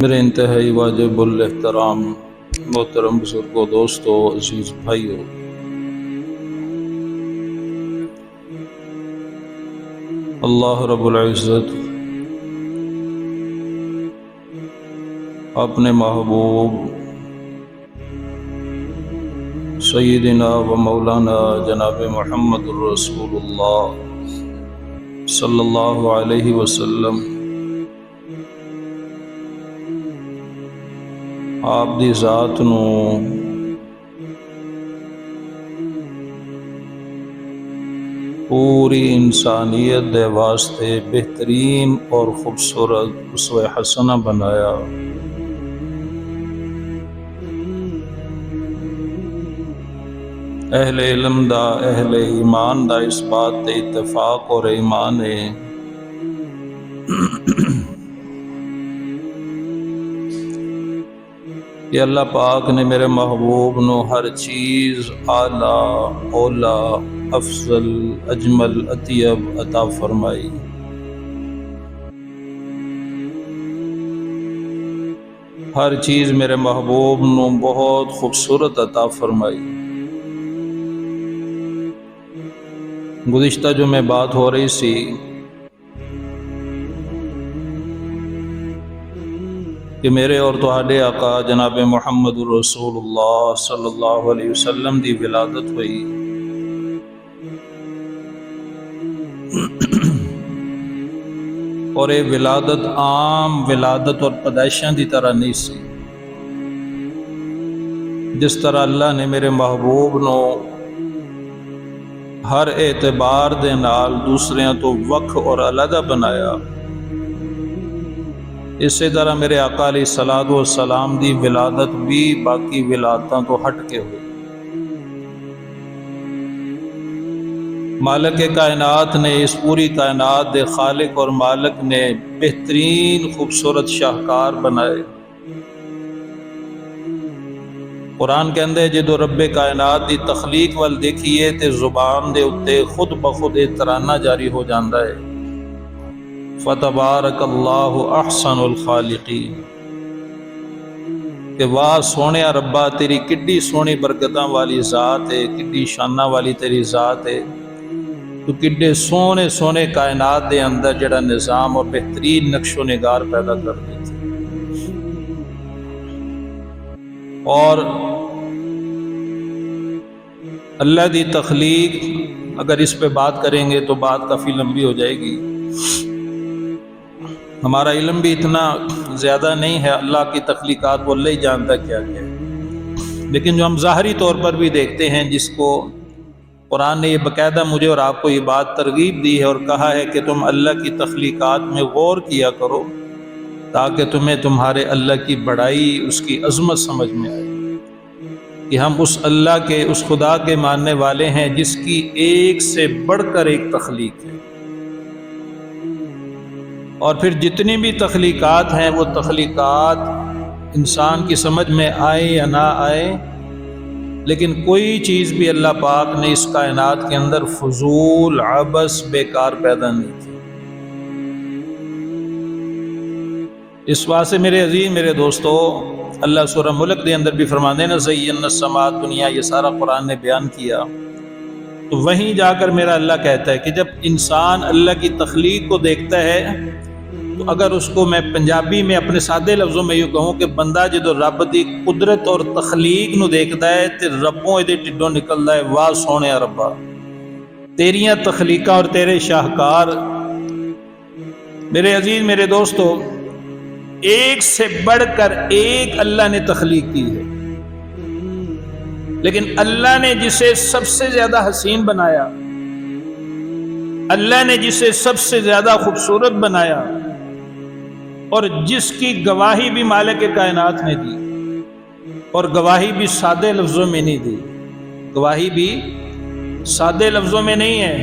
میرے انتہائی واجب الاحترام محترم بزرگوں، دوستوں، عزیز بھائیوں، اللہ رب العزت اپنے محبوب سیدنا و مولانا جناب محمد الرسول اللہ صلی اللہ علیہ وسلم آپ دی ذات نو پوری انسانیت دے واسطے بہترین اور خوبصورت اسوہ حسنہ بنایا۔ اہل علم دا، اہل ایمان دا اس بات تے اتفاق اور ایمان ہے کہ اللہ پاک نے میرے محبوب نو ہر چیز اعلیٰ، اولا، افضل، اجمل، اطیب عطا فرمائی۔ ہر چیز میرے محبوب نو بہت خوبصورت عطا فرمائی۔ گزشتہ جو میں بات ہو رہی سی کہ میرے اور تہاڈے آقا جناب محمد الرسول اللہ صلی اللہ علیہ وسلم دی ولادت ہوئی۔ اور یہ ولادت عام ولادت اور پیدائشاں دی طرح نہیں سی۔ جس طرح اللہ نے میرے محبوب نو ہر اعتبار دے نال دوسریاں تو وکھ اور علیحدہ بنایا، اسی طرح میرے آقا علیہ الصلوۃ والسلام دی ولادت بھی باقی ولادتاں تو ہٹ کے ہوئی۔ مالک کائنات نے، اس پوری کائنات دے خالق اور مالک نے بہترین خوبصورت شاہکار بنائے۔ قرآن کے اندر جدو رب کائنات دی تخلیق وال دیکھیے تے زبان دے اتے خود بخود ایک ترانہ جاری ہو جاندہ ہے، فتبارک اللہ احسن الخالقین، کہ واہ سونے ربا تیری کڈی سونی برکتاں والی ذات ہے، کڈی شانہ والی تیری ذات ہے، تو کڈے سونے سونے کائنات دے اندر جڑا نظام اور بہترین نقش و نگار پیدا کر دیتے۔ اور اللہ دی تخلیق اگر اس پہ بات کریں گے تو بات کافی لمبی ہو جائے گی، ہمارا علم بھی اتنا زیادہ نہیں ہے، اللہ کی تخلیقات وہ اللہ ہی جانتا کیا کیا ہے۔ لیکن جو ہم ظاہری طور پر بھی دیکھتے ہیں، جس کو قرآن نے یہ باقاعدہ مجھے اور آپ کو یہ بات ترغیب دی ہے اور کہا ہے کہ تم اللہ کی تخلیقات میں غور کیا کرو تاکہ تمہیں تمہارے اللہ کی بڑائی، اس کی عظمت سمجھ میں آئے کہ ہم اس اللہ کے، اس خدا کے ماننے والے ہیں جس کی ایک سے بڑھ کر ایک تخلیق ہے۔ اور پھر جتنی بھی تخلیقات ہیں وہ تخلیقات انسان کی سمجھ میں آئے یا نہ آئے، لیکن کوئی چیز بھی اللہ پاک نے اس کائنات کے اندر فضول، عبث، بیکار پیدا نہیں کی۔ اس واسطے میرے عزیز، میرے دوستو، اللہ سورہ ملک دے اندر بھی فرماندے نا زینا السماء دنیا، یہ سارا قرآن نے بیان کیا۔ تو وہیں جا کر میرا اللہ کہتا ہے کہ جب انسان اللہ کی تخلیق کو دیکھتا ہے تو اگر اس کو میں پنجابی میں اپنے سادے لفظوں میں یوں کہوں کہ بندہ جدو رب دی قدرت اور تخلیق نو دیکھتا ہے تے ربوں ادے ٹڈوں نکلدا ہے، واہ سونے ربا تیریاں تخلیقاں اور تیرے شاہکار۔ میرے عزیز، میرے دوستو، ایک سے بڑھ کر ایک اللہ نے تخلیق کی ہے، لیکن اللہ نے جسے سب سے زیادہ حسین بنایا، اللہ نے جسے سب سے زیادہ خوبصورت بنایا، اور جس کی گواہی بھی مالک کائنات نے دی، اور گواہی بھی سادے لفظوں میں نہیں دی، گواہی بھی سادے لفظوں میں نہیں ہے،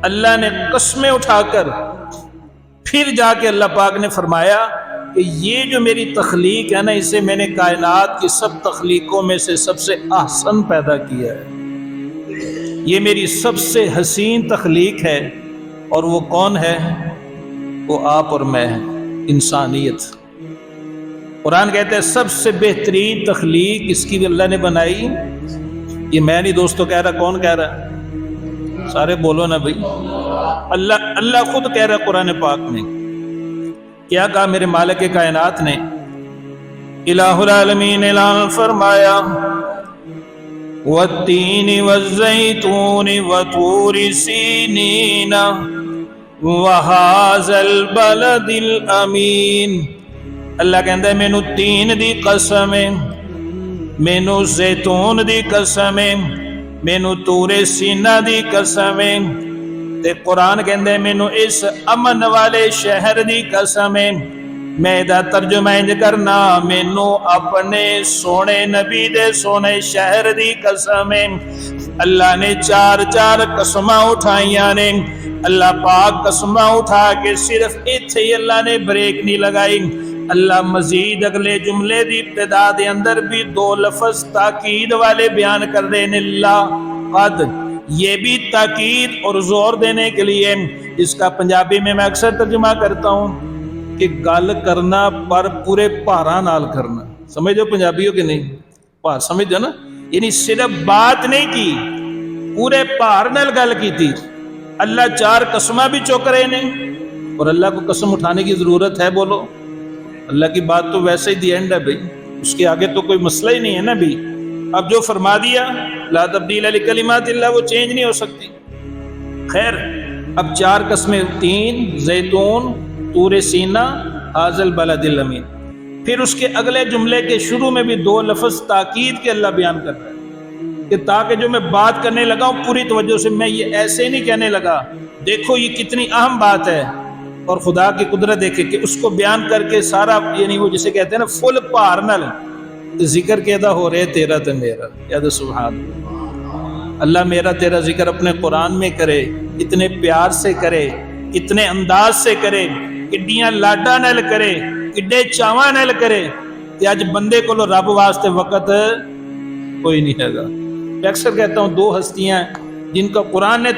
اللہ نے قسمیں اٹھا کر پھر جا کے اللہ پاک نے فرمایا کہ یہ جو میری تخلیق ہے نا، اسے میں نے کائنات کی سب تخلیقوں میں سے سب سے احسن پیدا کیا ہے، یہ میری سب سے حسین تخلیق ہے۔ اور وہ کون ہے؟ وہ آپ اور میں ہیں، انسانیت۔ قرآن کہتے ہیں سب سے بہترین تخلیق اس کی اللہ نے بنائی. یہ میں نہیں دوستو کہہ رہا، کون کہہ رہا؟ سارے بولو نا بھائی. اللہ خود کہہ رہا قرآن پاک میں. کیا کہا میرے مالک کائنات نے؟ الہ العالمین اعلان فرمایا والتین والزیتون وطور سینین وہذا البلد الامین. اللہ کہتا ہے مینو تین دی قسم ہے، مینو زیتون دی قسم ہے، مینو طور سینہ دی قسم ہے، تے قرآن کہتا ہے مینو اس امن والے شہر دی قسم ہے. میں دا ترجمہ انج کرنا، مینو اپنے سونے نبی دے سونے شہر دی قسم ہے. اللہ نے چار قسماں اٹھائیاں نے. اللہ پاک قسماں اٹھا کے صرف ایتھے ہی اللہ نے بریک نہیں لگائی. اللہ مزید اگلے جملے دی ابتدا دے اندر بھی دو لفظ تاکید والے بیان کر دے نے اللہ قد. یہ بھی تاکید اور زور دینے کے لیے، اس کا پنجابی میں اکثر ترجمہ کرتا ہوں کہ گل کرنا پر پورے پارا نال کرنا. سمجھ دو پنجابیوں کے نہیں پار سمجھ دو نا، یعنی صرف بات نہیں کی، پورے پار نال گل کی تھی. اللہ چار قسمہ بھی چک رہے نے، اور اللہ کو قسم اٹھانے کی ضرورت ہے؟ بولو. اللہ کی بات تو ویسے ہی دی اینڈ ہے بھائی، اس کے آگے تو کوئی مسئلہ ہی نہیں ہے نا بھائی. اب جو فرما دیا لا تبدیل لکلمات اللہ، وہ چینج نہیں ہو سکتی. خیر، اب چار قسمیں، تین، زیتون، طور سینہ، ھذا البلد الامین. پھر اس کے اگلے جملے کے شروع میں بھی دو لفظ تاکید کے اللہ بیان کر رہا ہے کہ تاکہ جو میں بات کرنے لگا ہوں پوری توجہ سے، میں یہ ایسے نہیں کہنے لگا. دیکھو یہ کتنی اہم بات ہے، اور خدا کی قدرت دیکھے کہ اس کو بیان کر کے سارا، یعنی وہ جسے کہتے ہیں نا فل پار نل ذکر کیدا ہو رہے تیرا تے میرا. یاد سبحان اللہ، میرا تیرا ذکر اپنے قرآن میں کرے، اتنے پیار سے کرے، اتنے انداز سے کرے، کڈیاں لاڈا نل کرے، کڈے چاواں نل کرے. کہ اج بندے کو رب واسطے وقت کوئی نہیں ہے گا. میں اکثر کہتا ہوں دو ہستیاں جن کا قرآن نے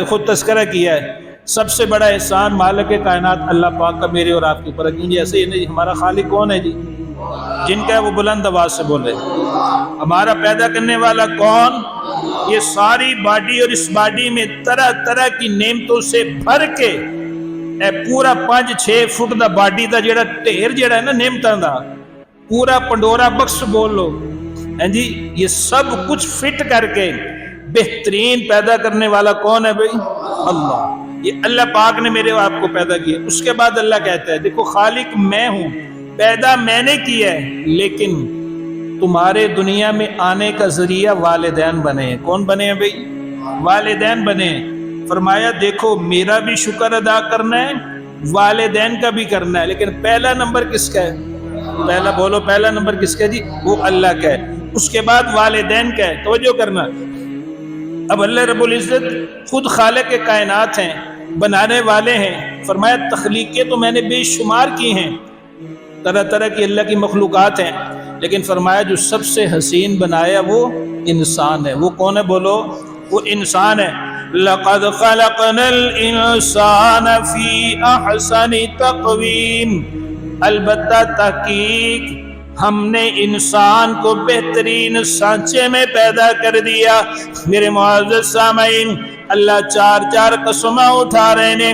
خود تذکرہ کیا ہے. سب سے بڑا احسان مالک کائنات اللہ پاک کا میرے اور آپ کے اوپر ہے. کیوں جی ایسے ہی نہیں، ہمارا خالق کون ہے جی؟ جن کا ہے وہ بلند آواز سے بولے. ہمارا پیدا کرنے والا کون؟ یہ ساری باڈی، اور اس باڈی میں طرح طرح کی نعمتوں سے بھر کے اے پورا 5-6 فٹ دا باڈی دا جڑا ڈھیر جڑا ہے نا نعمتاں دا، پورا پنڈورا بکس بول لو جی، یہ سب کچھ فٹ کر کے بہترین پیدا کرنے والا کون ہے بھائی؟ اللہ. یہ اللہ پاک نے میرے آپ کو پیدا کیا. اس کے بعد اللہ کہتا ہے دیکھو خالق میں ہوں، پیدا میں نے کیا ہے، لیکن تمہارے دنیا میں آنے کا ذریعہ والدین بنے ہیں. کون بنے ہیں بھائی؟ والدین بنے ہیں. فرمایا دیکھو میرا بھی شکر ادا کرنا ہے، والدین کا بھی کرنا ہے، لیکن پہلا نمبر کس کا ہے؟ پہلا بولو، پہلا نمبر کس کا ہے جی؟ وہ اللہ کا ہے. اس کے بعد والدین کا ہے. توجہ کرنا. اب اللہ رب العزت خود خالق کائنات ہیں، بنانے والے ہیں. فرمایا تخلیقیں تو میں نے بے شمار کی ہیں، طرح طرح کی اللہ کی مخلوقات ہیں، لیکن فرمایا جو سب سے حسین بنایا وہ انسان ہے. وہ کون ہے؟ بولو. وہ انسان ہے. لقد خلقنا الانسان فی احسن تقویم. البتہ تحقیق ہم نے انسان کو بہترین سانچے میں پیدا کر دیا. میرے معزز سامعین، اللہ چار قسماں اٹھا رہے ہیں.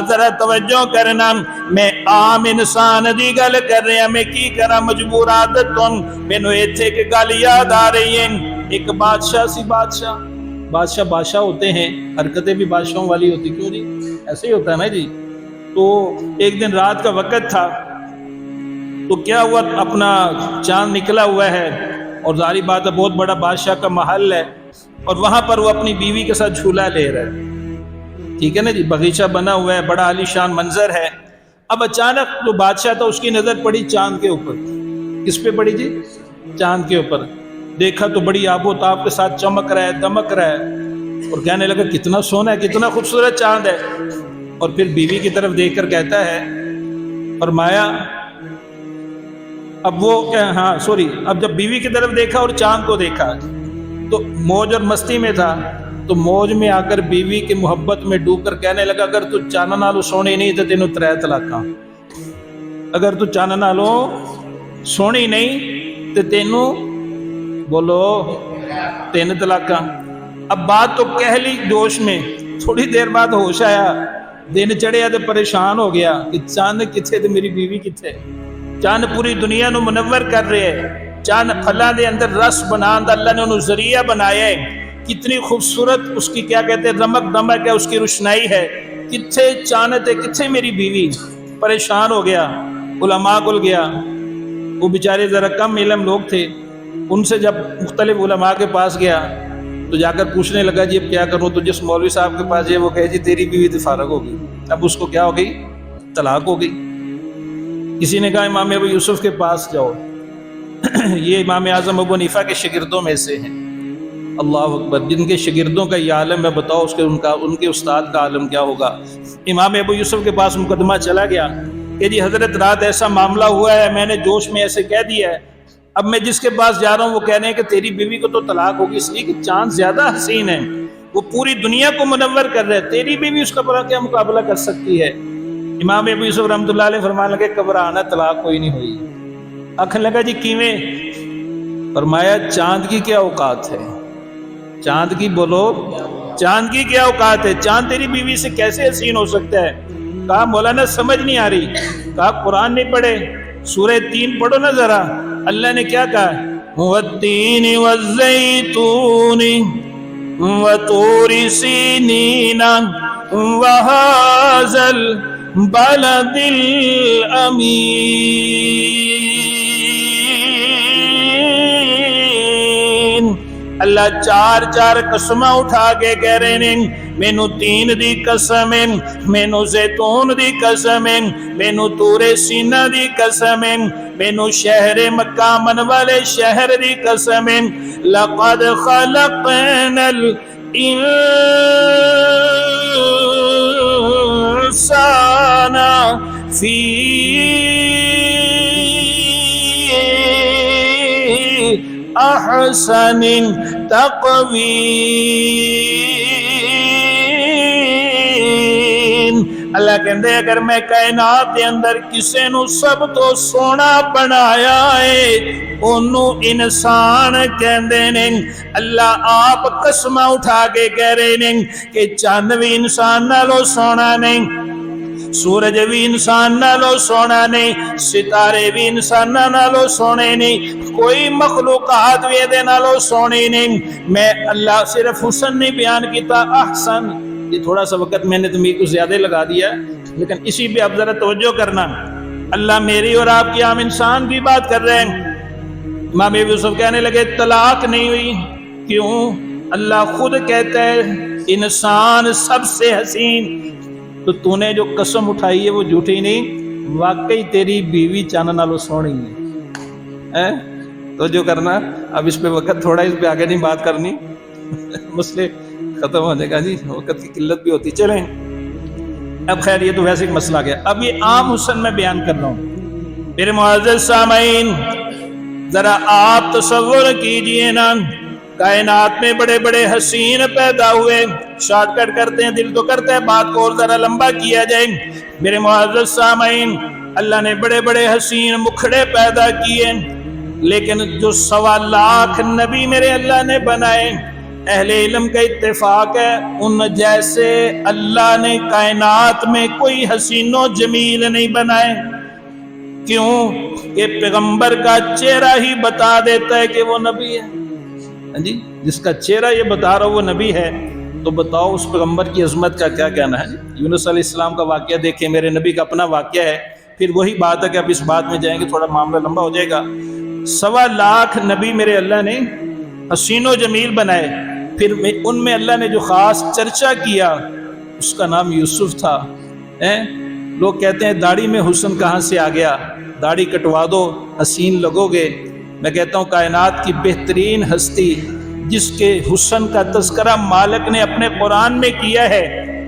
ذرا توجہ کرنا، میں عام انسان دی گل کر رہا ہوں. میں کی کرا مجبور عادت تو مینوں ایتھے کہ گل یاد آ رہی ہے. ایک بادشاہ سی. بادشاہ ہوتے ہیں، حرکتیں بھی بادشاہوں والی ہوتی. کیوں جی؟ ایسے ہی ہوتا ہے نا جی. تو ایک دن رات کا وقت تھا، تو کیا ہوا، اپنا چاند نکلا ہوا ہے، اور ظاہری بات ہے بہت بڑا بادشاہ کا محل ہے، اور وہاں پر وہ اپنی بیوی کے ساتھ جھولا لے رہا ہے. ٹھیک ہے نا جی، باغیچہ بنا ہوا ہے، بڑا عالی شان منظر ہے. اب اچانک جو بادشاہ تھا اس کی نظر پڑی چاند کے اوپر. کس پہ پڑی جی؟ چاند کے اوپر. دیکھا تو بڑی آب و تاب کے ساتھ چمک رہا ہے، دمک رہا ہے، اور کہنے لگا کتنا سونا ہے، کتنا خوبصورت چاند ہے. اور پھر بیوی کی طرف دیکھ کر کہتا ہے، فرمایا اب وہ اب جب بیوی کی طرف دیکھا اور چاند کو دیکھا تو موج اور مستی میں تھا. تو موج میں آ کر بیوی کی محبت میں ڈوب کر کہنے لگا اگر تو چاند نالو سونے نہیں تو تینوں 3 طلاقاں. اگر تو چاند نالو سونی نہیں تو تینوں بولو 3 طلاقاں. اب بات تو کہہ لی جوش میں، تھوڑی دیر بعد ہوش آیا، دن چڑھیا تو پریشان ہو گیا کہ چاند کتھے تو میری بیوی کتھے. چاند پوری دنیا نو منور کر رہے ہے، چاند پھلاں دے اندر رس بنان دا اللہ نے انہوں ذریعہ بنایا ہے. کتنی خوبصورت اس کی کیا کہتے ہیں رمک دمک ہے، اس کی روشنائی ہے. کتھے چاند ہے، کتھے میری بیوی. پریشان ہو گیا، علماء کو گیا. وہ بیچارے ذرا کم علم لوگ تھے، ان سے جب مختلف علماء کے پاس گیا تو جا کر پوچھنے لگا جی اب کیا کروں. تو جس مولوی صاحب کے پاس جائے وہ کہے جی تیری بیوی تو فارغ ہو گئی، اب اس کو کیا ہو گئی، طلاق ہو گئی. کسی نے کہا امام ابو یوسف کے پاس جاؤ، یہ امام اعظم ابو حنیفہ کے شاگردوں میں سے ہیں. اللہ اکبر، جن کے شاگردوں کا یہ عالم ہے، بتاؤ اس کے ان کے استاد کا عالم کیا ہوگا. امام ابو یوسف کے پاس مقدمہ چلا گیا کہ جی حضرت رات ایسا معاملہ ہوا ہے، میں نے جوش میں ایسے کہہ دیا ہے. اب میں جس کے پاس جا رہا ہوں وہ کہہ رہے ہیں کہ تیری بیوی کو تو طلاق ہوگی اس لیے کہ چاند زیادہ حسین ہے، وہ پوری دنیا کو منور کر رہا ہے، تیری بیوی اس کا بڑا کیا مقابلہ کر سکتی ہے. امام ابو یوسف رحمۃ اللہ علیہ فرمانے لگے گھبرانا، طلاق کوئی نہیں ہوئی. آخر لگا جی کیویں؟ فرمایا چاند کی کیا اوقات ہے، چاند کی بولو، چاند کی کیا اوقات ہے، چاند تیری بیوی سے کیسے حسین ہو سکتا ہے. کہا مولانا سمجھ نہیں آ رہی. کہا قرآن نہیں پڑھے، سورہ 3 پڑھو نا ذرا. اللہ نے کیا کہا، والتین والزیتون وطور سینین وہذا البلد الامین. اللہ 4 قسمہ اٹھا کے کہہ رہے ہیں، مینو تین دی قسم ہے، مینو زیتون دی قسم ہے، مینو طور سینہ دی قسم ہے، مینو شہر مکہ من والے شہر دی قسم ہے. لقد خلقنا الانسان فی احسن تقویم. اللہ کہندے اگر میں کائنات دے اندر کسے نو سب تو سونا بنایا ہے انہوں انسان کہندے نے. اللہ آپ قسمہ اٹھا کے کہہ رہے ہیں کہ چاند بھی انسان نالو سونا نہیں، سورج بھی انسان نالو سونا نہیں، ستارے بھی انسان نالو سونے نہیں، کوئی مخلوقات بھی دے نالو سونے نہیں. میں اللہ صرف حسن نہیں بیان کیتا، احسن. یہ تھوڑا سا وقت میں نے تمہیں کچھ زیادہ لگا دیا، لیکن اسی پہ اب ذرا توجہ کرنا. اللہ میری اور آپ کی عام انسان کی بات کر رہے ہیں. امام ابو یوسف کہنے لگے طلاق نہیں ہوئی. کیوں؟ اللہ خود کہتا ہے انسان سب سے حسین. تو تو نے جو قسم اٹھائی ہے وہ جھوٹی نہیں، واقعی تیری بیوی چاند نالو سونی ہے. تو جو کرنا، اب اس پہ وقت تھوڑا، اس پہ آگے نہیں بات کرنی، مسئلے ختم ہونے کا جی، وقت کی قلت بھی ہوتی. چلیں اب خیر یہ تو ویسے ایک مسئلہ گیا. اب یہ عام حسن میں بیان کر رہا ہوں. میرے معزز سامعین ذرا آپ تصور کیجئے نا، کائنات میں بڑے بڑے حسین پیدا ہوئے. شارٹ کٹ کرتے ہیں، دل تو کرتا ہے بات کو اور ذرا لمبا کیا جائے. میرے معزز سامعین اللہ نے بڑے بڑے حسین مکھڑے پیدا کیے، لیکن جو 1.25 لاکھ نبی میرے اللہ نے بنائے، اہل علم کا اتفاق ہے ان جیسے اللہ نے کائنات میں کوئی حسین و جمیل نہیں بنائے. کیوں؟ کہ پیغمبر کا چہرہ ہی بتا دیتا ہے کہ وہ نبی ہے. جی جس کا چہرہ یہ بتا رہا وہ نبی ہے، تو بتاؤ اس پیغمبر کی عظمت کا کیا کہنا ہے. یونس علیہ السلام کا واقعہ دیکھیں، میرے نبی کا اپنا واقعہ ہے. پھر وہی بات ہے کہ اب اس بات میں جائیں گے تھوڑا معاملہ لمبا ہو جائے گا. 1.25 لاکھ نبی میرے اللہ نے حسین و جمیل بنائے. پھر ان میں اللہ نے جو خاص چرچا کیا اس کا نام یوسف تھا. لوگ کہتے ہیں داڑھی میں حسن کہاں سے آ گیا، داڑھی کٹوا دو حسین لگو گے. میں کہتا ہوں کائنات کی بہترین ہستی جس کے حسن کا تذکرہ مالک نے اپنے قرآن میں کیا ہے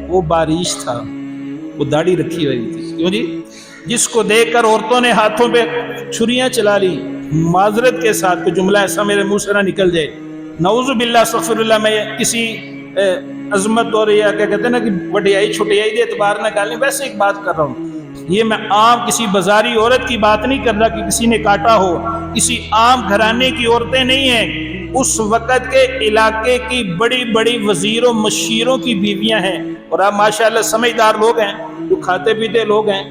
وہ بارش تھا، وہ داڑھی رکھی ہوئی تھی. کیوں جی؟ جس کو دیکھ کر عورتوں نے ہاتھوں پہ چھریاں چلا لی. معذرت کے ساتھ کہ جملہ ایسا میرے منہ سے نہ نکل جائے، نعوذ باللہ استغفر اللہ، میں کسی عظمت اور یا کیا کہتے ہیں نا کہ وڈیائی چھوٹیائی دے اعتبار نہ ڈالیں، ویسے ایک بات کر رہا ہوں. یہ میں عام کسی بازاری عورت کی بات نہیں کر رہا کہ کسی نے کاٹا ہو، کسی عام گھرانے کی عورتیں نہیں ہیں، اس وقت کے علاقے کی بڑی بڑی وزیروں مشیروں کی بیویاں ہیں، اور آپ ماشاءاللہ سمجھدار لوگ ہیں، جو کھاتے پیتے لوگ ہیں،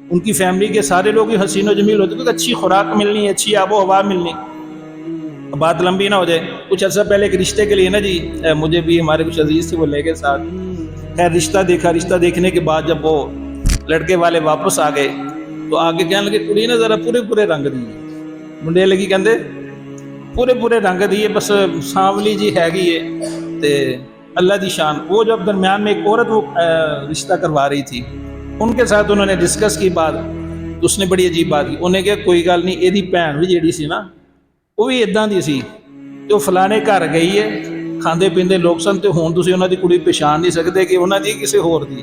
ان کی فیملی کے سارے لوگ ہی حسین و جمیل ہوتے، کیونکہ اچھی خوراک ملنی، اچھی آب و ہوا ملنی۔ بات لمبی نہ ہو جائے، کچھ عرصہ پہلے ایک رشتے کے لیے نا جی، مجھے بھی ہمارے کچھ عزیز تھے، وہ لے گئے ساتھ، خیر رشتہ دیکھا، رشتہ دیکھنے کے بعد جب وہ لڑکے والے واپس آ گئے تو آگے کہنے لگے کڑی نا ذرا پورے پورے رنگ دیے، منڈے لگی کہندے پورے پورے رنگ دیے، بس سانولی جی ہے گی ہے تے اللہ دی شان۔ وہ جب درمیان میں ایک عورت وہ رشتہ کروا رہی تھی، ان کے ساتھ انہوں نے ڈسکس کی بات، تو اس نے بڑی عجیب بات کی، انہیں کہا کوئی گل نہیں، یہ بھن بھی جیڑی سی نا وہ بھی اداں دی سی، جو فلانے گھر گئی ہے، کھاندے پیندے لوگ سن، تو ہون تسی انہاں دی کڑی پہچان نہیں سکتے کہ انہاں دی کسی ہور دی،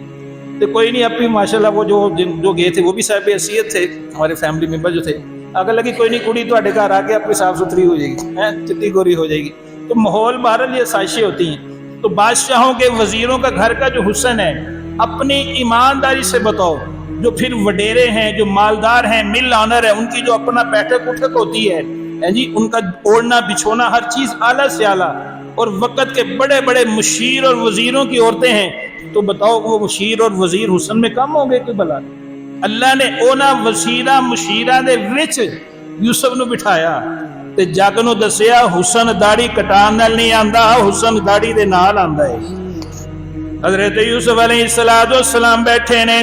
تو کوئی نہیں، اپنی ماشاءاللہ وہ جو گئے تھے وہ بھی صاحب حیثیت تھے، ہمارے فیملی ممبر جو تھے، اگر لگی کوئی نہیں، کڑی تواڈے گھر آ کے اپنی صاف ستھری ہو جائے گی، چٹی گوری ہو جائے گی۔ تو ماحول بہرحال یہ سازشیں ہوتی ہیں۔ تو بادشاہوں کے وزیروں کا گھر کا جو حسن ہے اپنی ایمانداری سے بتاؤ، جو پھر وڈیرے ہیں، جو مالدار ہیں، مل آنر ہے، ان کی جو اپنا بیٹھک اٹھک ہوتی ہے جی، ان کا اوڑھنا بچھونا ہر چیز اعلیٰ سے اعلیٰ، اور وقت کے بڑے بڑے مشیر اور وزیروں کی عورتیں ہیں، تو بتاؤ وہ مشیر اور وزیر حسن میں کم ہوں گے کہ بھلا؟ اللہ نے اونا وزیرہ مشیرہ دے وچ یوسف نو بٹھایا تے جگ نو دسیا حسن داڑھی کٹان نال نہیں آندا، حسن داڑھی دے نال آندا ہے۔ حضرت یوسف علیہ السلام بیٹھے نے،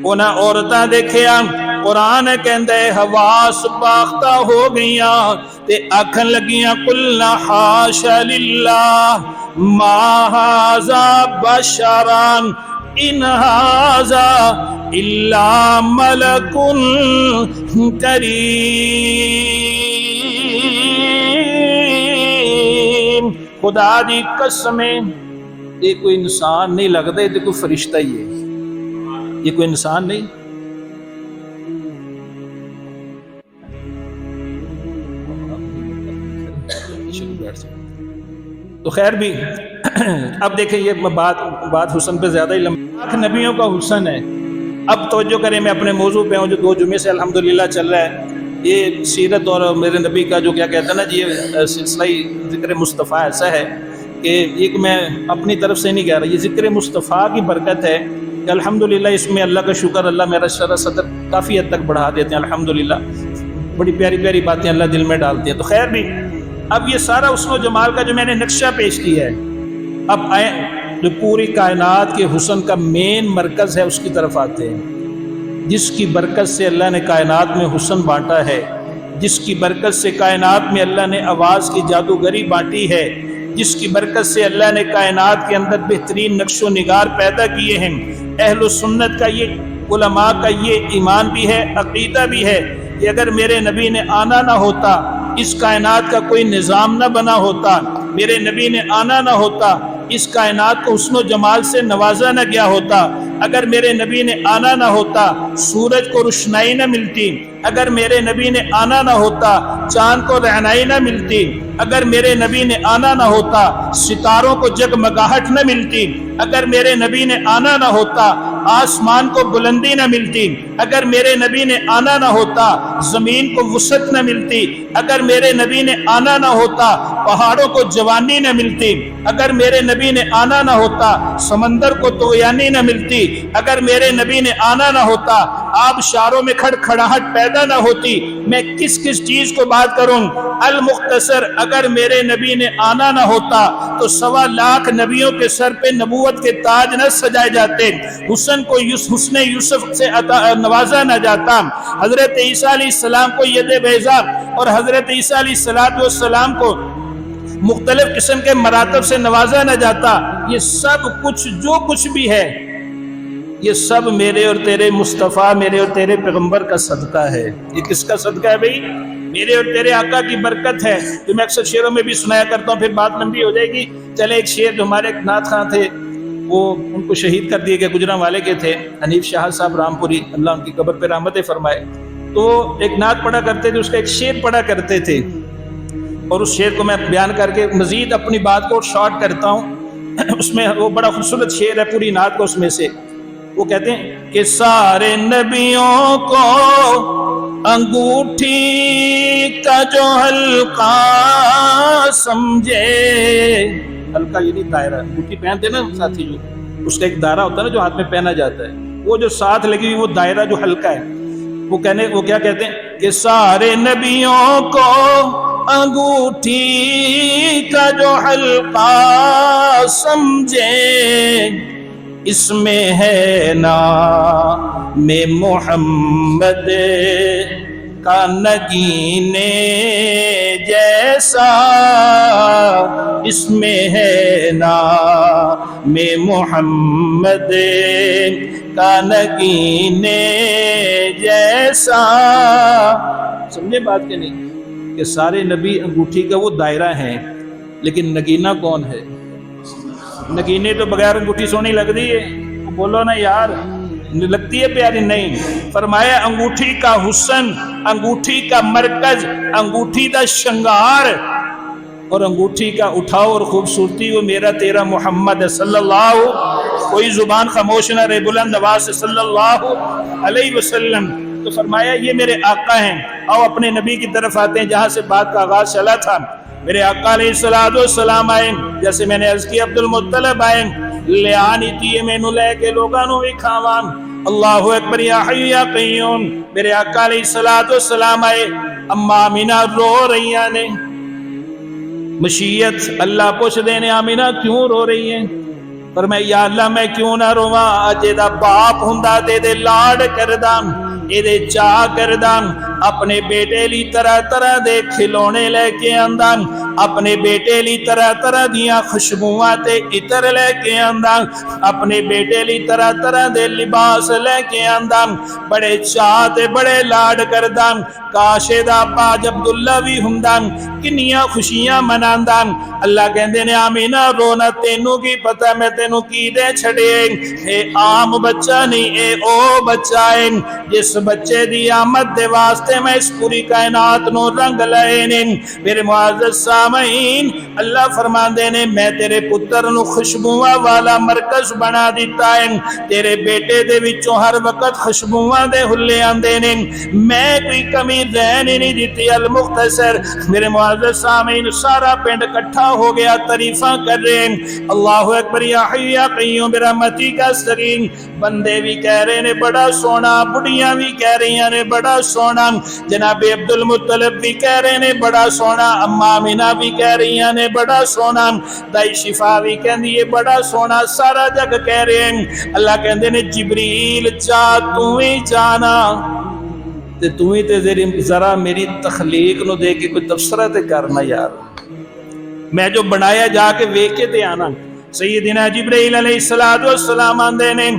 انہاں عورتاں دیکھیا، قرآن کہندا ہے حواس باختہ ہو گئیاں تے آکھن لگیاں قلنا حاشا للہ ما ھذا بشرا ان ھذا الا ملک کریم۔ خدا دی قسم یہ کوئی انسان نہیں لگتا، یہ کوئی فرشتہ ہی ہے، یہ کوئی انسان نہیں۔ تو خیر بھی اب دیکھیں یہ بات حسن پہ زیادہ ہی لمبی، نبیوں کا حسن ہے۔ اب توجہ کریں، میں اپنے موضوع پہ ہوں جو 2 جمعے سے الحمدللہ چل رہا ہے، یہ سیرت اور میرے نبی کا جو کیا کہتا ہے نا جی، یہ سلسلہ ذکر مصطفیٰ ایسا ہے کہ ایک میں اپنی طرف سے نہیں کہہ رہا، یہ ذکر مصطفیٰ کی برکت ہے کہ الحمدللہ اس میں اللہ کا شکر، اللہ میرا شرح صدر کافی حد تک بڑھا دیتے ہیں، الحمدللہ بڑی پیاری پیاری باتیں اللہ دل میں ڈالتے ہیں۔ تو خیر بھی اب یہ سارا حسن و جمال کا جو میں نے نقشہ پیش کیا ہے، اب آئیں جو پوری کائنات کے حسن کا مین مرکز ہے اس کی طرف آتے ہیں، جس کی برکت سے اللہ نے کائنات میں حسن بانٹا ہے، جس کی برکت سے کائنات میں اللہ نے آواز کی جادوگری بانٹی ہے، جس کی برکت سے اللہ نے کائنات کے اندر بہترین نقش و نگار پیدا کیے ہیں۔ اہل سنت کا یہ، علماء کا یہ ایمان بھی ہے، عقیدہ بھی ہے کہ اگر میرے نبی نے آنا نہ ہوتا، اس کائنات کا کوئی نظام نہ بنا ہوتا، میرے نبی نے آنا نہ ہوتا، اس کائنات کو حسن و جمال سے نوازا نہ گیا ہوتا، اگر میرے نبی نے آنا نہ ہوتا سورج کو روشنائی نہ ملتی، اگر میرے نبی نے آنا نہ ہوتا چاند کو رہنائی نہ ملتی، اگر میرے نبی نے آنا نہ ہوتا ستاروں کو جگمگاہٹ نہ ملتی، اگر میرے نبی نے آنا نہ ہوتا آسمان کو بلندی نہ ملتی، اگر میرے نبی نے آنا نہ ہوتا زمین کو وسعت نہ ملتی، اگر میرے نبی نے آنا نہ ہوتا پہاڑوں کو جوانی نہ ملتی، اگر میرے نبی نے آنا نہ ہوتا سمندر کو طغیانی نہ ملتی، اگر میرے نبی نے آنا نہ ہوتا آبشاروں میں کھڑکھڑاہٹ پیدا نہ ہوتی۔ میں کس چیز کو بات کروں؟ المختصر، اگر میرے نبی نے آنا نہ ہوتا تو 1.25 لاکھ نبیوں کے سر پہ نبوت کے تاج نہ سجائے جاتے، حسن کو حسن یوسف سے نوازا نہ جاتا، حضرت عیسیٰ علیہ السلام کو ید بیضا اور حضرت عیسیٰ علیہ السلام کو مختلف قسم کے مراتب سے نوازا نہ جاتا۔ یہ سب کچھ جو کچھ بھی ہے یہ سب میرے اور تیرے مصطفیٰ، میرے اور تیرے پیغمبر کا صدقہ ہے۔ یہ کس کا صدقہ ہے بھئی؟ میرے اور تیرے آقا کی برکت ہے، جو میں اکثر شعروں میں بھی سنایا کرتا ہوں، پھر بات لمبی ہو جائے گی۔ چلے ایک شعر جو ہمارے ایک نعت خواں تھے، وہ ان کو شہید کر دیے گئے، گجرانوالے کے تھے، حنیف شاہ صاحب رامپوری، اللہ ان کی قبر پہ رحمتیں فرمائے۔ تو ایک نعت پڑھا کرتے تھے، اس کا ایک شعر پڑھا کرتے تھے، اور اس شعر کو میں بیان کر کے مزید اپنی بات کو شارٹ کرتا ہوں۔ اس میں وہ بڑا خوبصورت شعر ہے پوری نعت کو، اس میں سے وہ کہتے ہیں کہ سارے نبیوں کو انگوٹھی کا جو حلقہ سمجھے، حلقہ یعنی دائرہ، انگوٹھی پہنتے نا ساتھی، جو اس کا ایک دائرہ ہوتا ہے نا جو ہاتھ میں پہنا جاتا ہے، وہ جو ساتھ لگی ہوئی وہ دائرہ جو حلقہ ہے، وہ کیا کہتے ہیں کہ سارے نبیوں کو انگوٹھی کا جو حلقہ سمجھے، اس میں ہے نام محمد کا نگینے جیسا، اس میں ہے نام محمد کا نگینے جیسا۔ سمجھے بات کہ نہیں؟ کہ سارے نبی انگوٹھی کا وہ دائرہ ہیں، لیکن نگینہ کون ہے؟ نگینے تو بغیر انگوٹھی سونی لگتی ہے، بولو نا یار، لگتی ہے پیاری؟ نہیں۔ فرمایا انگوٹھی کا حسن، انگوٹھی کا مرکز، انگوٹھی کا شنگار اور انگوٹھی کا اٹھاؤ اور خوبصورتی وہ میرا تیرا محمد صلی اللہ، کوئی زبان خاموش نہ رہے، بلند آواز سے صلی اللہ علیہ وسلم۔ تو فرمایا یہ میرے آقا ہیں۔ آؤ اپنے نبی کی طرف آتے ہیں جہاں سے بات کا آغاز چلا تھا۔ میرے آقا علیہ السلام آئے، جیسے میں نے عرض کی عبد المطلب آئے، لے آنی تھی میں نو لے کے لوگانو بھی کھاوان، اللہ اکبر یا حی یا قیوم۔ میرے آقا علیہ السلام آئے، اما آمینہ رو رہی نے، مشیت اللہ پوچھ دینے آمینہ کیوں رو رہی ہیں؟ فرمایا یا اللہ میں کیوں نہ رواں، جیدہ باپ ہندہ دے لاڈ کردام، دے چاہ کردام، اپنے بیٹے لی طرح طرح دے کھلونے لے کے آندان، اپنے بیٹے لی طرح طرح دیاں خوشبوئاں تے عطر لے کے آندان، اپنے بیٹے لی طرح طرح دے لباس لے کے آندان، بڑے چاہ تے بڑے لاڈ کردان۔ کاشے دا باج عبداللہ بھی ہندان، کنیاں خوشیاں مناندان۔ اللہ کہندے نے آمینہ رونا تینوں کی پتہ میں تینوں کی دے چھڑے، اے عام بچہ نہیں، اے او بچہ ہے جس بچے دی آمد دے واسطے میں اس پوری کائنات نو رنگ لائے نے۔ میرے معزز سامعین، اللہ فرمان دے نے میں تیرے پتر نو خوشبوئاں والا مرکز بنا دیتا ہے، تیرے بیٹے دے وچوں ہر وقت خوشبوئاں دے ہلے آندے نے، میں کوئی کمی رہن ہی نہیں دیتی۔ المختصر میرے معزز سامعین، سارا پنڈ کٹھا ہو گیا، تعریفاں کر رہے ہیں، اللہ اکبر یا حی یا قیوم برحمتک استغیث۔ بندے بھی کہہ رہے نے بڑا سونا، بڑیاں بھی کہہ رہی ہیں بڑا سونا، جناب عبد المطلب بھی کہہ رہے نے بڑا سونا، اما آمینہ بھی کہہ رہی ہیں بڑا سونا، دائی شفا بھی کہندی ہے بڑا سونا، سارا جگ کہہ رہے ہیں۔ اللہ کہندے نے جبریل چاہ تو ہی جانا تے تو ہی تے ذرا میری تخلیق نو دے کے کوئی تبصرہ تے کرنا یار، میں جو بنایا جا کے ویکھ کے تے آنا۔ سیدنا جبرائیل علیہ السلام آندے نے،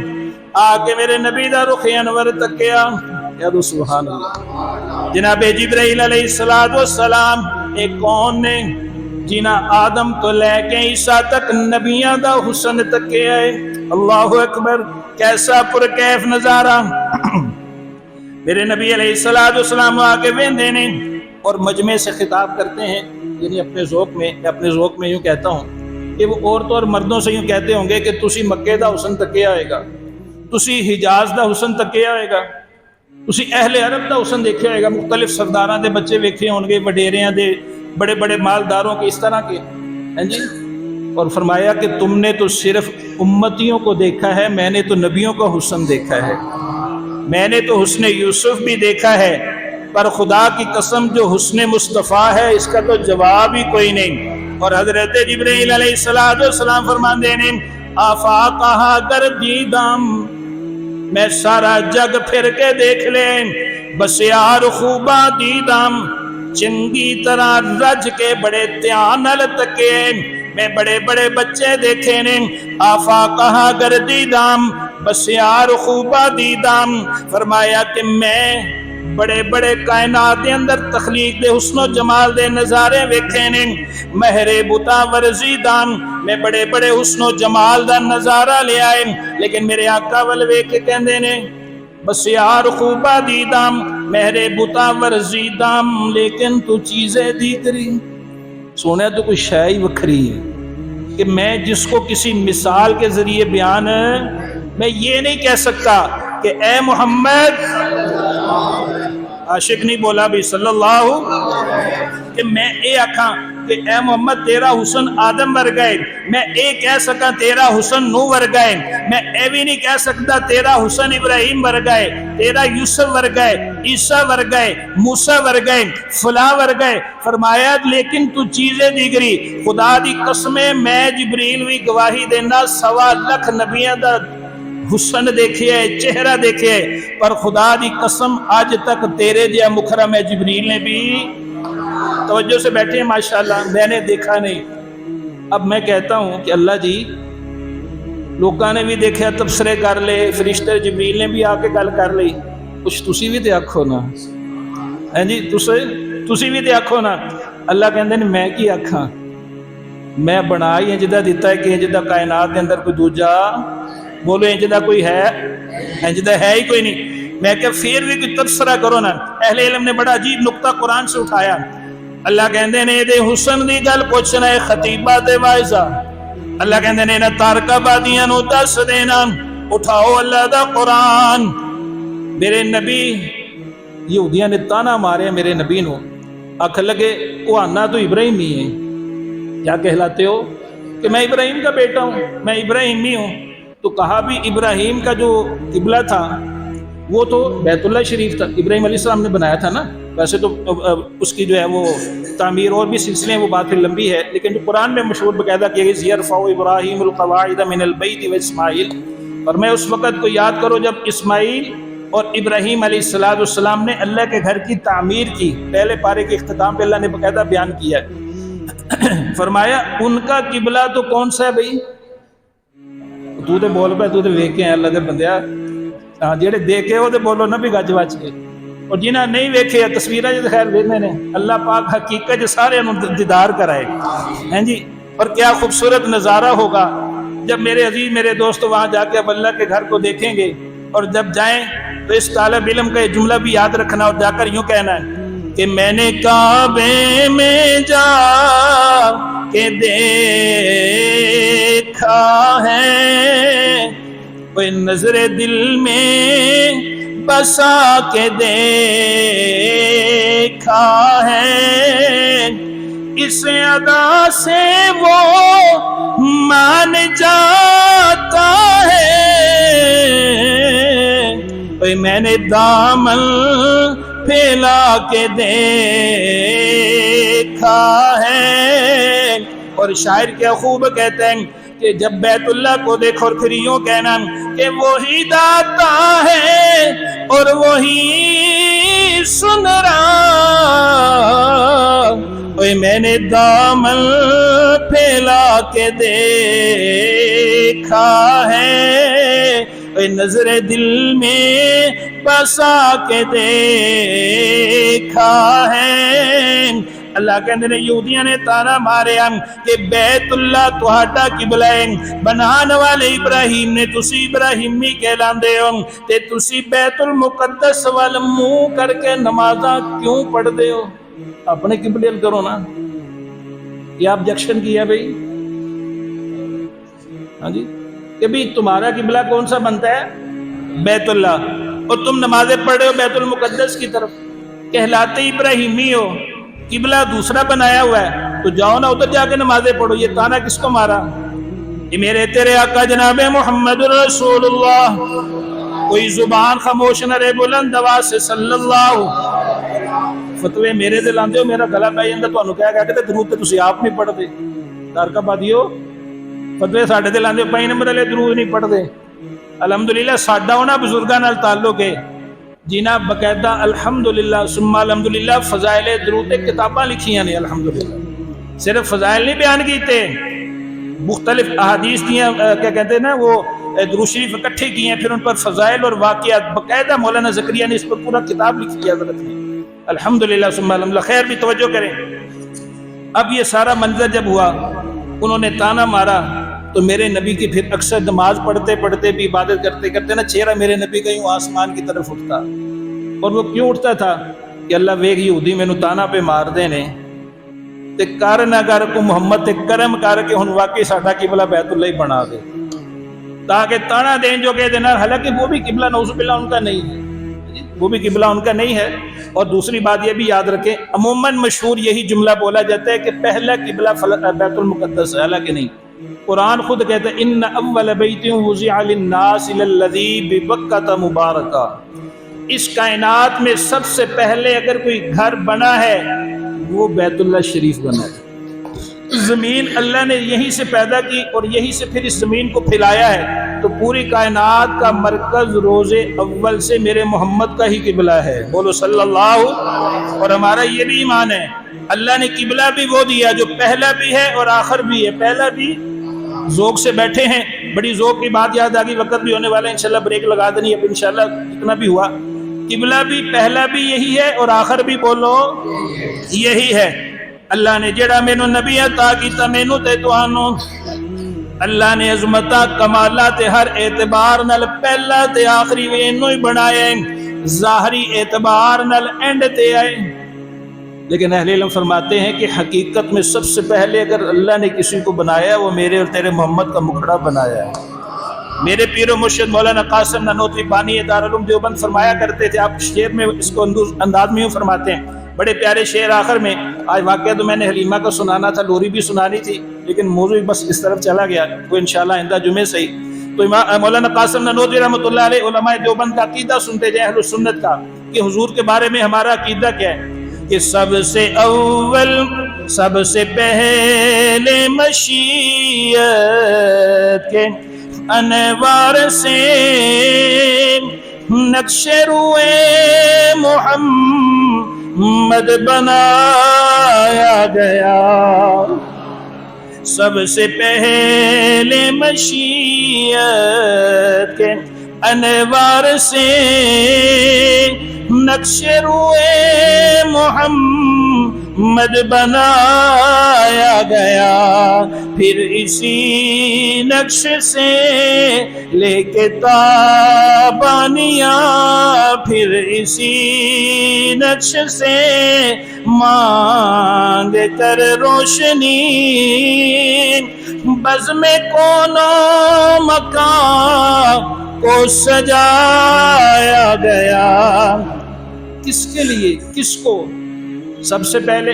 آ کے میرے نبی دا رخ انور تکیا، کہہ سبحان اللہ۔ جناب جبرائیل علیہ السلام ایک کون نے جنہ آدم تو لے کے عیسیٰ تک نبیاں دا حسن تکیا ہے، اللہ اکبر، کیسا پرکیف نظارہ۔ میرے نبی علیہ السلام آگے ویندے نے اور مجمع سے خطاب کرتے ہیں، یعنی اپنے ذوق میں یوں کہتا ہوں کہ وہ عورتوں اور مردوں سے یوں کہتے ہوں گے کہ تسی مکے دا حسن تکیا ہوئے گا، تسی حجاز دا حسن تکیا ہوئے گا، تسی اہل عرب دا حسن دیکھے ہوئے گا، مختلف سرداراں دے بچے ویکھے ہوں گے، وڈیریاں دے، بڑے بڑے مالداروں کے، اس طرح کے، ہیں جی۔ اور فرمایا کہ تم نے تو صرف امتیوں کو دیکھا ہے، میں نے تو نبیوں کا حسن دیکھا ہے، میں نے تو حسن یوسف بھی دیکھا ہے، پر خدا کی قسم جو حسن مصطفیٰ ہے اس کا تو جواب ہی کوئی نہیں۔ اور حضرت جبرائیل علیہ السلام فرمان دینے، آفاقہا گردیدم، میں سارا جگ پھر کے دیکھ لیں، بس یار خوبا دیدم، چنگی طرح رج کے بڑے تیانل تکے، میں بڑے بڑے بچے دیکھے نے، آفاقہا گردیدم، بس یار خوبا دیدم۔ فرمایا کہ میں بڑے بڑے کائنات دے اندر تخلیق دے حسن و جمال دے نظارے ویکھے نے، مہر بتا ورزیدان، میں بڑے بڑے حسن و جمال دا نظارہ لے آئے، لیکن میرے آقا ول ویکھ کے کہندے نے بس یار خوبا دیدم، مہر بتا ورزیدم، لیکن تو چیزیں دیکری، سونے تو کوئی شے ہی وکھری ہے کہ میں جس کو کسی مثال کے ذریعے بیان میں یہ نہیں کہہ سکتا کہ اے محمد، عاشق نہیں بولا بھی صلی اللہ، کہ میں اے آکھاں کہ اے محمد تیرا حسن آدم ورگا ہے، میں اے کہہ سکا تیرا حسن نو ورگا ہے، میں اے بھی نہیں کہہ سکتا تیرا حسن ابراہیم ورگا ہے، تیرا یوسف ورگا ہے، عیسیٰ ورگا ہے، موسیٰ ورگا ہے، فلاں ورگا ہے۔ فرمایا لیکن تو چیزیں دیگری، خدا دی قسمیں میں جبریل بھی گواہی دینا 1.25 لاکھ نبیاں دا حسن دیکھے ہے، چہرہ دیکھے ہے، پر خدا دی قسم آج تک تیرے جیا مکھرا میں جبریل نے بھی، توجہ سے بیٹھے ہیں ماشاءاللہ، میں نے دیکھا نہیں۔ اب میں کہتا ہوں کہ اللہ جی لوگاں نے بھی دیکھا، تبصرے کر لے، فرشتے جبریل نے بھی آ کے گل کر لی، کچھ تسی بھی تے آکھو نا، ہاں جی تسی بھی تے آکھو نا۔ اللہ کہندے نے میں کی آکھاں، میں بنا ہی انجدہ دیتا ہے کہ انجدہ کائنات کے اندر کوئی دوجا، بولو انجدہ کوئی ہے، انجدہ ہے ہی کوئی نہیں۔ میں کہ پھر بھی کوئی تبصرہ کرو نا۔ اہل علم نے بڑا عجیب نقطہ قرآن سے اٹھایا۔ اللہ کہندے نے دے حسن دی گل پوچھنا ہے خطیبہ تے وائزہ، اللہ کہندے نے تارکہ بادیاں نو دس دینا، اٹھاؤ اللہ دا قرآن۔ میرے نبی، یہودیاں نے تانا مارے میرے نبی نو، آکھ لگے وہ آنا تو ابراہیم ہی ہے، کیا کہلاتے ہو؟ کہ میں ابراہیم کا بیٹا ہوں، میں ابراہیم ہی ہوں۔ تو کہا بھی ابراہیم کا جو قبلہ تھا وہ تو بیت اللہ شریف تھا، ابراہیم علیہ السلام نے بنایا تھا نا۔ ویسے تو اس کی جو ہے وہ تعمیر اور بھی سلسلے ہیں، وہ بات پھر لمبی ہے، لیکن جو قرآن میں مشہور باقاعدہ کیا گیا یرفع ابراہیم القواعد من البیت و اسماعیل، اور میں اس وقت کو یاد کرو جب اسماعیل اور ابراہیم علیہ السلام نے اللہ کے گھر کی تعمیر کی، پہلے پارے کے اختتام پہ اللہ نے باقاعدہ بیان کیا ہے، فرمایا ان کا قبلہ تو کون سا ہے بھائی؟ تو تے بول پہ تو تے ویکھے ہیں اللہ دے بندیا، ہاں جڑے دیکھے وہ تے بولو نہ بھی گج وچ کے، اور جنہاں نہیں ویکھے تصویراں جو خیر ویکھنے نے، اللہ پاک حقیقت سارے دیدار کرائے، ہیں جی۔ اور کیا خوبصورت نظارہ ہوگا جب میرے عزیز میرے دوست وہاں جا کے اب اللہ کے گھر کو دیکھیں گے، اور جب جائیں تو اس طالب علم کا یہ جملہ بھی یاد رکھنا، اور جا کر یوں کہنا ہے کہ میں نے کعبے میں جا کے دیکھا ہے، کوئی نظر دل میں بسا کے دیکھا ہے، اس ادا سے وہ مان جاتا ہے، کوئی میں نے دامن پھیلا کے دیکھا ہے۔ اور شاعر کیا خوب کہتے ہیں کہ جب بیت اللہ کو دیکھو اور پھر یوں کہنا کہ وہی داتا ہے اور وہی سن رہا، میں نے دامن پھیلا کے دیکھا ہے، نظر دل میں بسا کے دیکھا ہے۔ اللہ کہندے نے یہودیاں نے تانا مارے کہ بیت اللہ تہاڈا قبلہ ہے، بنانے والے ابراہیم نے تسی ابراہیمی کہلاندے ہو، تے تسی بیت المقدس وال منہ کر کے نمازاں کیوں پڑھ دے ہو؟ اپنے قبلے کرو نا۔ یہ آبجیکشن کیا بھائی، ہاں جی، کہ بھی تمہارا قبلہ کون سا بنتا ہے؟ بیت اللہ، اور تم نمازیں پڑھ رہے ہو بیت المقدس کی طرف، کہلاتے ابراہیمی ہو، قبلہ دوسرا بنایا ہوا ہے، تو جاؤ نا ادھر جا کے نمازیں پڑھو۔ یہ تانا کس کو مارا؟ یہ میرے تیرے آقا جناب محمد رسول اللہ، کوئی زبان خاموش نہ رہے، بلند آواز سے صلی اللہ۔ فتوے میرے دل آندے ہو، میرا گلا پہ جاندا، تانوں کہہ کہ درود تے تسی آپ نہیں پڑھدے، تارکہ بادیو فتوے ساڈے دل آندے پئی نمبر والے درود نہیں پڑھدے۔ الحمدللہ ساڈا انہاں بزرگاں نال تعلق ہے جنہاں باقاعدہ الحمدللہ ثم الحمدللہ فضائل درود تے کتاباں لکھیاں نے، الحمدللہ صرف فضائل نہیں بیان کیتے، مختلف احادیث دیاں کیا کہتے ہیں نا وہ درود شریف اکٹھے کیے ہیں، پھر ان پر فضائل اور واقعات باقاعدہ مولانا زکریا نے اس پر پورا کتاب لکھی ہے حضرت نے، الحمدللہ ثم الحمدللہ۔ خیر بھی توجہ کریں، اب یہ سارا منظر جب ہوا، انہوں نے تانا مارا، تو میرے نبی کی پھر اکثر نماز پڑھتے پڑھتے بھی عبادت کرتے کرتے نا چہرہ میرے نبی کا یوں آسمان کی طرف اٹھتا، اور وہ کیوں اٹھتا تھا کہ اللہ ویکھ یہودی مینوں تانا پہ مار دے نے، تے کر نہ کر کو محمد تے کرم کر کے ہن واقعی ساڈا قبلہ بیت اللہ ہی بنا دے۔ تاکہ تانا دیں جو کہہ دینا، حالانکہ وہ بھی قبلہ نعوذ باللہ ان کا نہیں ہے، وہ بھی قبلہ ان کا نہیں ہے۔ اور دوسری بات یہ بھی یاد رکھیں، عموماً مشہور یہی جملہ بولا جاتا ہے کہ پہلا قبلہ بیت المقدس ہے، حالانکہ نہیں۔ قرآن خود کہتا ہے ان اول بیت وضع للناس للذی ببکۃ مبارکہ، اس کائنات میں سب سے پہلے اگر کوئی گھر بنا ہے وہ بیت اللہ شریف بنا ہے۔ زمین اللہ نے یہیں سے پیدا کی اور یہیں سے پھر اس زمین کو پھیلایا ہے، تو پوری کائنات کا مرکز روز اول سے میرے محمد کا ہی قبلہ ہے، بولو صلی اللہ۔ اور ہمارا یہ بھی ایمان ہے اللہ نے قبلہ بھی وہ دیا جو پہلا بھی ہے اور آخر بھی ہے۔ پہلا بھی ذوق سے بیٹھے ہیں، بڑی ذوق کی بات یاد آ گئی، وقت بھی ہونے والا ہے، انشاءاللہ بریک لگا دینی اب انشاءاللہ جتنا بھی ہوا۔ قبلہ بھی پہلا بھی یہی ہے اور آخر بھی بولو یہی ہے۔ اللہ نے جڑا مینوں نبی عطا کیتا مینوں تے تانوں، اللہ نے عظمتاں کمالات ہر اعتبار نال پہلا تے آخری اینو ہی بنایا ہے، ظاہری اعتبار نال اینڈ تے آئے۔ لیکن اہل علم فرماتے ہیں کہ حقیقت میں سب سے پہلے اگر اللہ نے کسی کو بنایا وہ میرے اور تیرے محمد کا مکھڑا بنایا ہے۔ میرے پیر و مرشد مولانا قاسم نانوتوی بانی دارالعلوم دیوبند فرمایا کرتے تھے، آپ شعر میں اس کو انداز میں یوں فرماتے ہیں، بڑے پیارے شعر آخر میں۔ آج واقعہ تو میں نے حلیمہ کا سنانا تھا، لوری بھی سنانی تھی، لیکن موضوع بس اس طرف چلا گیا، وہ انشاءاللہ آئندہ جمعے سے ہی۔ تو مولانا قاسم نانوتوی رحمۃ اللہ علیہ علماء دیوبند کا عقیدہ سنتے جائیں، اہل السنت کا، کہ حضور کے بارے میں ہمارا عقیدہ کیا ہے، کہ سب سے اول سب سے پہلے مشیت کے انوار سے نقش روئے محمد بنایا گیا، سب سے پہلے مشیت کے انوار سے نقش روئے محمد بنایا گیا، پھر اسی نقش سے لے کے تابانیاں، پھر اسی نقش سے مانگ کر روشنی، بزم کونوں مکان کو سجایا گیا۔ کس کے لیے، کس کو؟ سب سے پہلے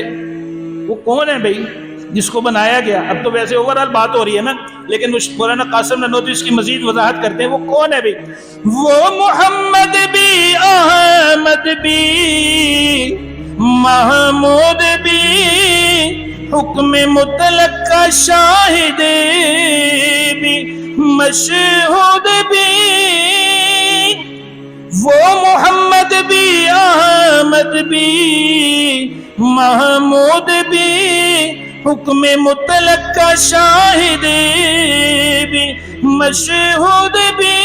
وہ کون ہے بھائی جس کو بنایا گیا؟ اب تو ویسے اوورال بات ہو رہی ہے نا، لیکن مولانا قاسم نانوتوی اس کی مزید وضاحت کرتے ہیں، وہ کون ہے بھائی؟ وہ محمد بھی، احمد بھی، محمود بھی، حکم مطلق کا شاہد بھی، مشہود بھی، وہ محمد بھی، احمد بھی، محمود بھی، حکم مطلق کا شاہد بھی، مشہود بھی،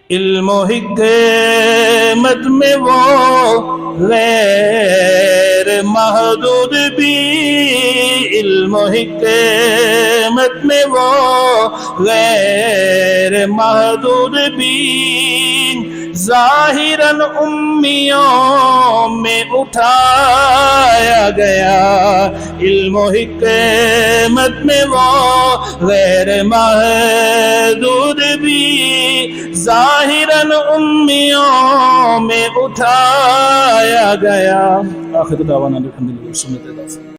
علم و حکمت میں وہ غیر محدود بھی، علم و حکمت میں وہ غیر محدود بھی، ظاہراً امیوں میں اٹھایا گیا، علم و حکمت میں وہ غیر محدود بھی، ظاہراً امیوں میں اٹھایا گیا۔ آخر دعوانا الحمدللہ سنت